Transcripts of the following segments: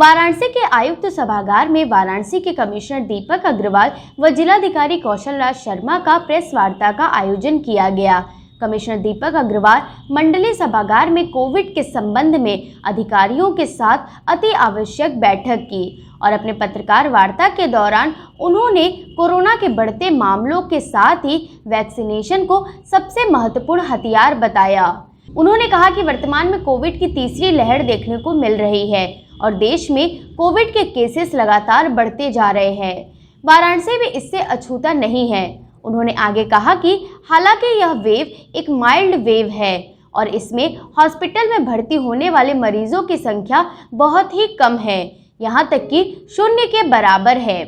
वाराणसी के आयुक्त सभागार में वाराणसी के कमिश्नर दीपक अग्रवाल व जिलाधिकारी कौशल राज शर्मा का प्रेस वार्ता का आयोजन किया गया। कमिश्नर दीपक अग्रवाल मंडलीय सभागार में कोविड के संबंध में अधिकारियों के साथ अति आवश्यक बैठक की और अपने पत्रकार वार्ता के दौरान उन्होंने कोरोना के बढ़ते मामलों के साथ ही वैक्सीनेशन को सबसे महत्वपूर्ण हथियार बताया। उन्होंने कहा कि वर्तमान में कोविड की तीसरी लहर देखने को मिल रही है और देश में कोविड के केसेस लगातार बढ़ते जा रहे हैं। वाराणसी भी इससे अछूता नहीं है। उन्होंने आगे कहा कि हालांकि यह वेव एक माइल्ड वेव है और इसमें हॉस्पिटल में भर्ती होने वाले मरीजों की संख्या बहुत ही कम है, यहाँ तक कि शून्य के बराबर है।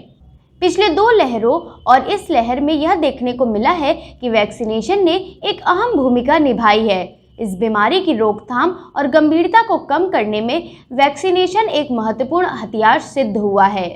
पिछले 2 लहरों और इस लहर में यह देखने को मिला है कि वैक्सीनेशन ने एक अहम भूमिका निभाई है। इस बीमारी की रोकथाम और गंभीरता को कम करने में वैक्सीनेशन एक महत्वपूर्ण हथियार सिद्ध हुआ है।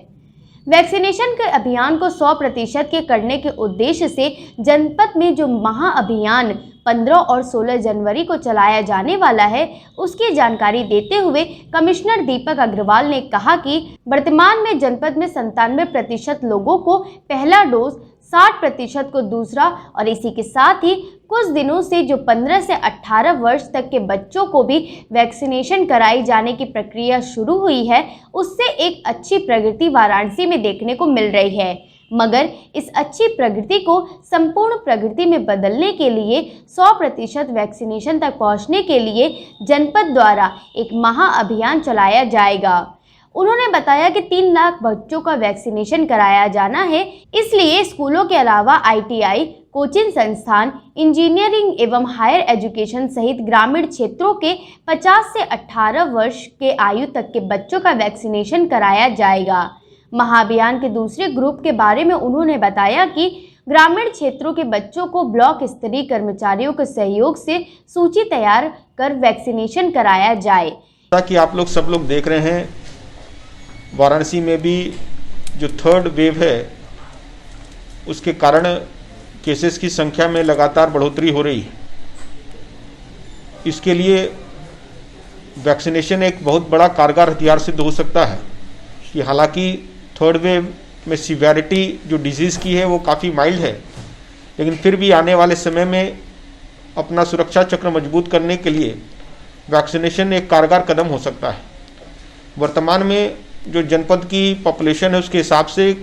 वैक्सीनेशन के अभियान को 100% के करने के उद्देश्य से जनपद में जो महाअभियान 15 और 16 जनवरी को चलाया जाने वाला है, उसकी जानकारी देते हुए कमिश्नर दीपक अग्रवाल ने कहा कि वर्तमान में जनपद में 97% लोगों को पहला डोज, 60% को दूसरा और इसी के साथ ही कुछ दिनों से जो 15 से 18 वर्ष तक के बच्चों को भी वैक्सीनेशन कराई जाने की प्रक्रिया शुरू हुई है, उससे एक अच्छी प्रगति वाराणसी में देखने को मिल रही है। मगर इस अच्छी प्रगति को संपूर्ण प्रगति में बदलने के लिए 100% वैक्सीनेशन तक पहुंचने के लिए जनपद द्वारा एक महाअभियान चलाया जाएगा। उन्होंने बताया कि 3 लाख बच्चों का वैक्सीनेशन कराया जाना है, इसलिए स्कूलों के अलावा ITI, कोचिंग संस्थान, इंजीनियरिंग एवं हायर एजुकेशन सहित ग्रामीण क्षेत्रों के 50 से 18 वर्ष के आयु तक के बच्चों का वैक्सीनेशन कराया जाएगा। महाअभियान के दूसरे ग्रुप के बारे में उन्होंने बताया कि ग्रामीण क्षेत्रों के बच्चों को ब्लॉक स्तरीय कर्मचारियों के सहयोग से सूची तैयार कर वैक्सीनेशन कराया जाए। ताकि आप लोग सब लोग देख रहे हैं, वाराणसी में भी जो 3rd वेव है उसके कारण केसेस की संख्या में लगातार बढ़ोतरी हो रही है। इसके लिए वैक्सीनेशन एक बहुत बड़ा कारगर हथियार सिद्ध हो सकता है कि हालांकि 3rd वेव में सिवियरिटी जो डिजीज़ की है वो काफ़ी माइल्ड है, लेकिन फिर भी आने वाले समय में अपना सुरक्षा चक्र मजबूत करने के लिए वैक्सीनेशन एक कारगर कदम हो सकता है। वर्तमान में जो जनपद की पॉपुलेशन है उसके हिसाब से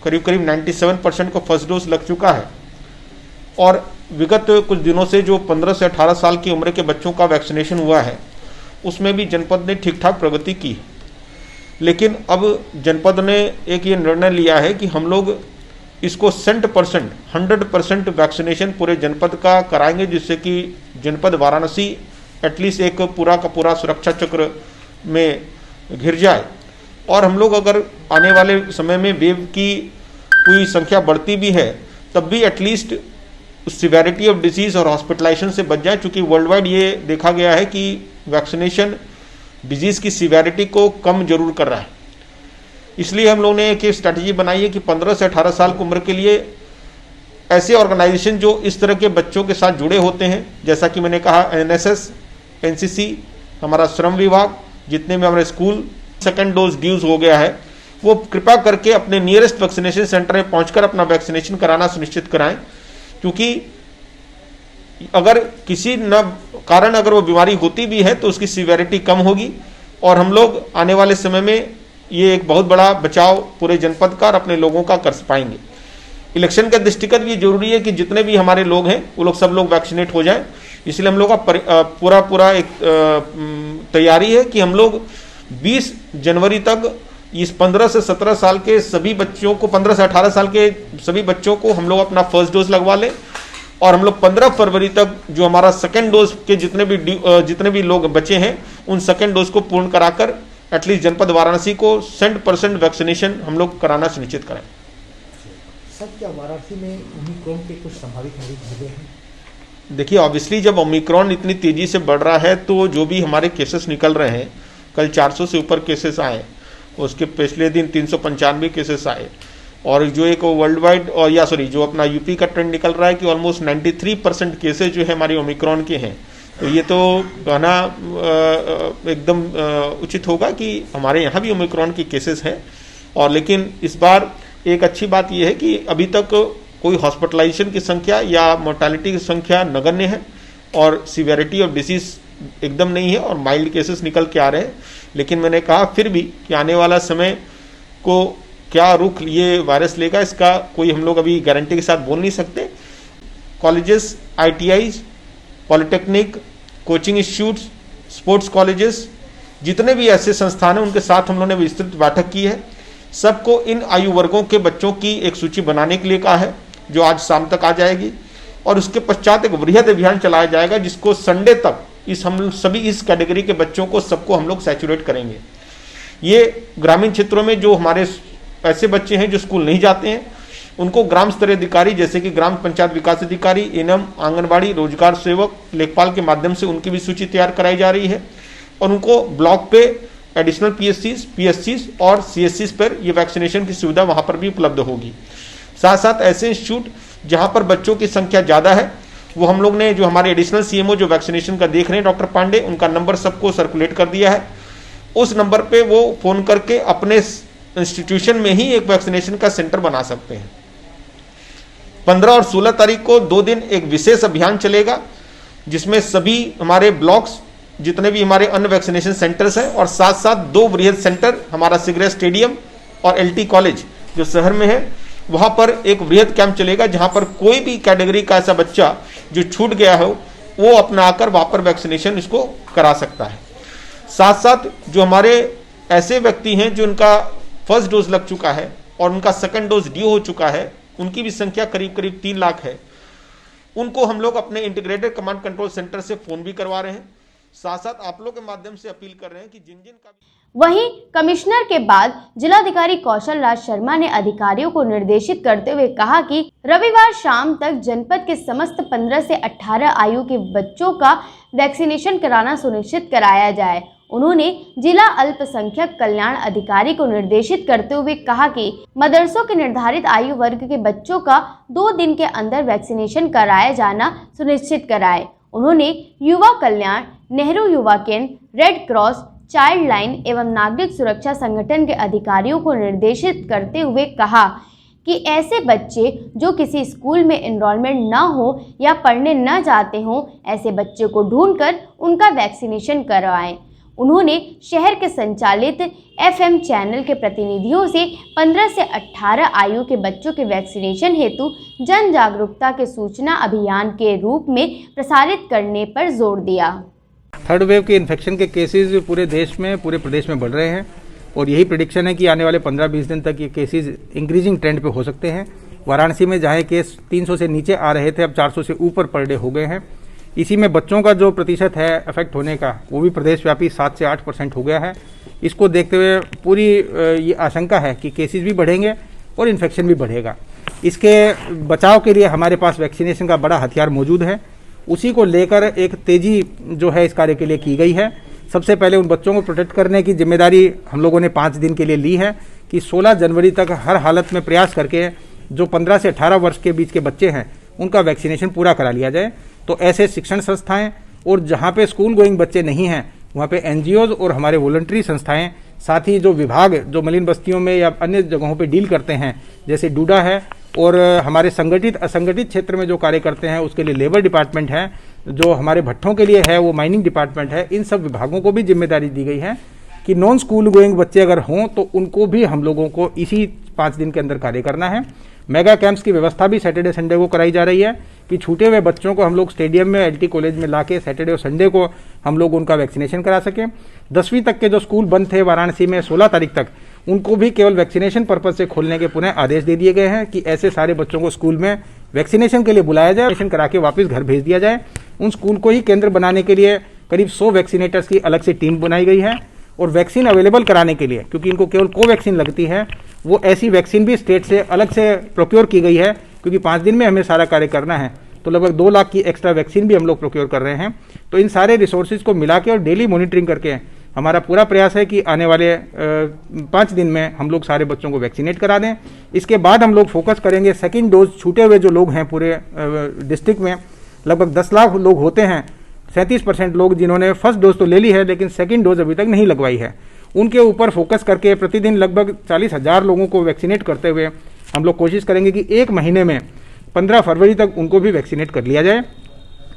करीब 97% को फर्स्ट डोज लग चुका है और विगत कुछ दिनों से जो 15 से 18 साल की उम्र के बच्चों का वैक्सीनेशन हुआ है उसमें भी जनपद ने ठीक ठाक प्रगति की। लेकिन अब जनपद ने एक ये निर्णय लिया है कि हम लोग इसको 100% वैक्सीनेशन पूरे जनपद का कराएंगे, जिससे कि जनपद वाराणसी एटलीस्ट एक पूरा का पूरा सुरक्षा चक्र में घिर जाए। और हम लोग अगर आने वाले समय में वेव की कोई संख्या बढ़ती भी है तब भी एटलीस्ट सिवियरिटी ऑफ डिजीज़ और हॉस्पिटलाइजेशन से बच जाए, क्योंकि वर्ल्ड वाइड ये देखा गया है कि वैक्सीनेशन डिजीज़ की सिवियरिटी को कम जरूर कर रहा है। इसलिए हम लोगों ने एक स्ट्रैटेजी बनाई है कि 15 से 18 साल की उम्र के लिए ऐसे ऑर्गेनाइजेशन जो इस तरह के बच्चों के साथ जुड़े होते हैं, जैसा कि मैंने कहा NSS, NCC, हमारा श्रम विभाग, जितने भी हमारे स्कूल 2nd डोज ड्यूज हो गया है, वो कृपया करके अपने नियरेस्ट वैक्सीनेशन सेंटर में पहुंचकर अपना वैक्सीनेशन कराना सुनिश्चित कराएं, क्योंकि अगर किसी न कारण अगर वो बीमारी होती भी है तो उसकी सिवियरिटी कम होगी और हम लोग आने वाले समय में ये एक बहुत बड़ा बचाव पूरे जनपद का और अपने लोगों का कर पाएंगे। इलेक्शन के दृष्टिगत भी जरूरी है कि जितने भी हमारे लोग हैं वो लोग सब लोग वैक्सीनेट हो जाएं। इसलिए हम लोग का पूरा एक तैयारी है कि हम लोग 20 जनवरी तक इस 15 से 17 साल के सभी बच्चों को, 15 से 18 साल के सभी बच्चों को हम लोग अपना फर्स्ट डोज लगवा लें और हम लोग 15 फरवरी तक जो हमारा 2nd डोज के जितने भी लोग बचे हैं उन 2nd डोज को पूर्ण कराकर एटलीस्ट जनपद वाराणसी को 100% वैक्सीनेशन हम लोग कराना सुनिश्चित करें। सर, क्या वाराणसी में ओमिक्रॉन के कुछ संभावित मरीज मिले हैं? देखिए, ऑब्वियसली जब ओमिक्रॉन इतनी तेजी से बढ़ रहा है तो जो भी हमारे केसेस निकल रहे हैं, कल 400 से ऊपर केसेस आए, उसके पिछले दिन 395 केसेस आए और जो एक वर्ल्ड वाइड और जो अपना यूपी का ट्रेंड निकल रहा है कि ऑलमोस्ट 93% केसेस जो है हमारे ओमिक्रॉन के हैं, तो ये तो कहना एकदम उचित होगा कि हमारे यहाँ भी ओमिक्रॉन के केसेस हैं, और लेकिन इस बार एक अच्छी बात यह है कि अभी तक कोई हॉस्पिटलाइजेशन की संख्या या मोर्टालिटी की संख्या नगण्य है और सीवियरिटी ऑफ डिसीज एकदम नहीं है और माइल्ड केसेस निकल के आ रहे हैं। लेकिन मैंने कहा फिर भी कि आने वाला समय को क्या रुख ये वायरस लेगा, इसका कोई हम लोग अभी गारंटी के साथ बोल नहीं सकते। Colleges, ITIs, polytechnic, coaching institutes, sports colleges, जितने भी ऐसे संस्थान हैं उनके साथ हम लोगों ने विस्तृत बैठक की है। सबको इन आयु वर्गों के बच्चों की एक सूची बनाने के लिए कहा है, जो आज शाम तक आ जाएगी, और उसके पश्चात एक वृहद अभियान चलाया जाएगा जिसको संडे तक हम सभी इस कैटेगरी के बच्चों को सबको हम लोग सैचुरेट करेंगे। ये ग्रामीण क्षेत्रों में जो हमारे ऐसे बच्चे हैं जो स्कूल नहीं जाते हैं, उनको ग्राम स्तरीय अधिकारी जैसे कि ग्राम पंचायत विकास अधिकारी, एनएम, आंगनबाड़ी, रोजगार सेवक, लेखपाल के माध्यम से उनकी भी सूची तैयार कराई जा रही है, और उनको ब्लॉक पे एडिशनल PSCs और CSCs पर ये वैक्सीनेशन की सुविधा वहाँ पर भी उपलब्ध होगी। साथ साथ ऐसे इंस्टीट्यूट जहाँ पर बच्चों की संख्या ज़्यादा है, वो हम लोग ने जो हमारे एडिशनल CMO जो वैक्सीनेशन का देख रहे हैं डॉक्टर पांडे, उनका नंबर सबको सर्कुलेट कर दिया है। उस नंबर पे वो फ़ोन करके अपने इंस्टीट्यूशन में ही एक वैक्सीनेशन का सेंटर बना सकते हैं। 15 और 16 तारीख को 2 दिन एक विशेष अभियान चलेगा जिसमें सभी हमारे ब्लॉक्स, जितने भी हमारे अन्य वैक्सीनेशन सेंटर्स हैं, और साथ साथ 2 वृहद सेंटर, हमारा सिगरेट स्टेडियम और LT कॉलेज जो शहर में है, वहाँ पर एक वृहद कैंप चलेगा जहाँ पर कोई भी कैटेगरी का ऐसा बच्चा जो छूट गया हो वो अपना आकर वहाँ पर वैक्सीनेशन इसको करा सकता है। साथ साथ जो हमारे ऐसे व्यक्ति हैं जो उनका फर्स्ट डोज लग चुका है और उनका सेकंड डोज ड्यू हो चुका है, उनकी भी संख्या करीब 3 लाख है, उनको हम लोग अपने इंटीग्रेटेड कमांड कंट्रोल सेंटर से फोन भी करवा रहे हैं। साथ साथ आप लोग के माध्यम से अपील कर रहे हैं कि जिन का वहीं कमिश्नर के बाद जिलाधिकारी कौशल राज शर्मा ने अधिकारियों को निर्देशित करते हुए कहा कि रविवार शाम तक जनपद के समस्त 15 से 18 आयु के बच्चों का वैक्सीनेशन कराना सुनिश्चित कराया जाए। उन्होंने जिला अल्पसंख्यक कल्याण अधिकारी को निर्देशित करते हुए कहा कि मदरसों के निर्धारित आयु वर्ग के बच्चों का 2 दिन के अंदर वैक्सीनेशन कराया जाना सुनिश्चित कराए। उन्होंने युवा कल्याण, नेहरू युवा केंद्र, रेड क्रॉस, चाइल्ड लाइन एवं नागरिक सुरक्षा संगठन के अधिकारियों को निर्देशित करते हुए कहा कि ऐसे बच्चे जो किसी स्कूल में एनरोलमेंट न हो या पढ़ने न जाते हों, ऐसे बच्चे को ढूंढकर उनका वैक्सीनेशन करवाएं। उन्होंने शहर के संचालित FM चैनल के प्रतिनिधियों से 15 से 18 आयु के बच्चों के वैक्सीनेशन हेतु जन जागरूकता के सूचना अभियान के रूप में प्रसारित करने पर जोर दिया। थर्ड वेव के इन्फेक्शन के केसेस पूरे देश में, पूरे प्रदेश में बढ़ रहे हैं और यही प्रेडिक्शन है कि आने वाले 15-20 दिन तक ये केसेस इंक्रीजिंग ट्रेंड पे हो सकते हैं। वाराणसी में जहाँ केस 300 से नीचे आ रहे थे, अब 400 से ऊपर पर डे हो गए हैं। इसी में बच्चों का जो प्रतिशत है अफेक्ट होने का, वो भी प्रदेश व्यापी 7 से 8% हो गया है। इसको देखते हुए पूरी ये आशंका है कि केसेस भी बढ़ेंगे और इन्फेक्शन भी बढ़ेगा। इसके बचाव के लिए हमारे पास वैक्सीनेशन का बड़ा हथियार मौजूद है। उसी को लेकर एक तेजी जो है इस कार्य के लिए की गई है। सबसे पहले उन बच्चों को प्रोटेक्ट करने की जिम्मेदारी हम लोगों ने 5 दिन के लिए ली है कि 16 जनवरी तक हर हालत में प्रयास करके जो 15 से 18 वर्ष के बीच के बच्चे हैं उनका वैक्सीनेशन पूरा करा लिया जाए। तो ऐसे शिक्षण संस्थाएं और जहाँ पे स्कूल गोइंग बच्चे नहीं हैं वहाँ पे NGOs और हमारे वॉलंटरी संस्थाएं, साथ ही जो विभाग जो मलिन बस्तियों में या अन्य जगहों पे डील करते हैं जैसे डूडा है, और हमारे संगठित असंगठित क्षेत्र में जो कार्य करते हैं उसके लिए लेबर डिपार्टमेंट है, जो हमारे भट्ठों के लिए है वो माइनिंग डिपार्टमेंट है, इन सब विभागों को भी जिम्मेदारी दी गई है कि नॉन स्कूल गोइंग बच्चे अगर हों तो उनको भी हम लोगों को इसी 5 दिन के अंदर कार्य करना है। मेगा कैंप्स की व्यवस्था भी सैटरडे संडे को कराई जा रही है कि छूटे हुए बच्चों को हम लोग स्टेडियम में, LT कॉलेज में लाके सैटरडे और संडे को हम लोग उनका वैक्सीनेशन करा सकें। 10वीं तक के जो स्कूल बंद थे वाराणसी में 16 तारीख तक, उनको भी केवल वैक्सीनेशन पर्पज से खोलने के पुनः आदेश दे दिए गए हैं कि ऐसे सारे बच्चों को स्कूल में वैक्सीनेशन के लिए बुलाया जाए, वैक्सीनेशन करा के वापस घर भेज दिया जाए। उन स्कूल को ही केंद्र बनाने के लिए करीब 100 वैक्सीनेटर्स की अलग से टीम बनाई गई है। और वैक्सीन अवेलेबल कराने के लिए, क्योंकि इनको केवल कोवैक्सीन लगती है, वो ऐसी वैक्सीन भी स्टेट से अलग से प्रोक्योर की गई है, क्योंकि 5 दिन में हमें सारा कार्य करना है। तो लगभग 2 लाख की एक्स्ट्रा वैक्सीन भी हम लोग प्रोक्योर कर रहे हैं। तो इन सारे रिसोर्सेज को मिला के और डेली मॉनिटरिंग करके हमारा पूरा प्रयास है कि आने वाले 5 दिन में हम लोग सारे बच्चों को वैक्सीनेट करा दें। इसके बाद हम लोग फोकस करेंगे सेकेंड डोज छूटे हुए जो लोग हैं पूरे डिस्ट्रिक्ट में, लगभग 10 लाख लोग होते हैं 37% लोग जिन्होंने फर्स्ट डोज तो ले ली है लेकिन सेकंड डोज अभी तक नहीं लगवाई है, उनके ऊपर फोकस करके प्रतिदिन लगभग 40,000 लोगों को वैक्सीनेट करते हुए हम लोग कोशिश करेंगे कि एक महीने में 15 फरवरी तक उनको भी वैक्सीनेट कर लिया जाए,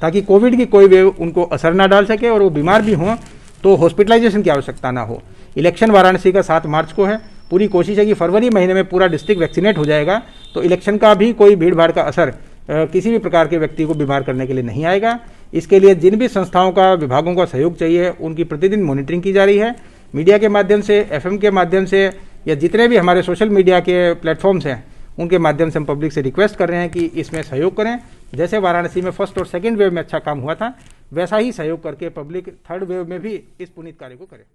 ताकि कोविड की कोई वेव उनको असर ना डाल सके और वो बीमार भी हों तो हॉस्पिटलाइजेशन की आवश्यकता ना हो। इलेक्शन वाराणसी का 7 मार्च को है। पूरी कोशिश है कि फरवरी महीने में पूरा डिस्ट्रिक्ट वैक्सीनेट हो जाएगा तो इलेक्शन का भी कोई भीड़ भाड़ का असर किसी भी प्रकार के व्यक्ति को बीमार करने के लिए नहीं आएगा। इसके लिए जिन भी संस्थाओं का, विभागों का सहयोग चाहिए उनकी प्रतिदिन मॉनिटरिंग की जा रही है। मीडिया के माध्यम से, FM के माध्यम से या जितने भी हमारे सोशल मीडिया के प्लेटफॉर्म्स हैं उनके माध्यम से हम पब्लिक से रिक्वेस्ट कर रहे हैं कि इसमें सहयोग करें। जैसे वाराणसी में फर्स्ट और सेकंड वेव में अच्छा काम हुआ था, वैसा ही सहयोग करके पब्लिक थर्ड वेव में भी इस पुनीत कार्य को करे।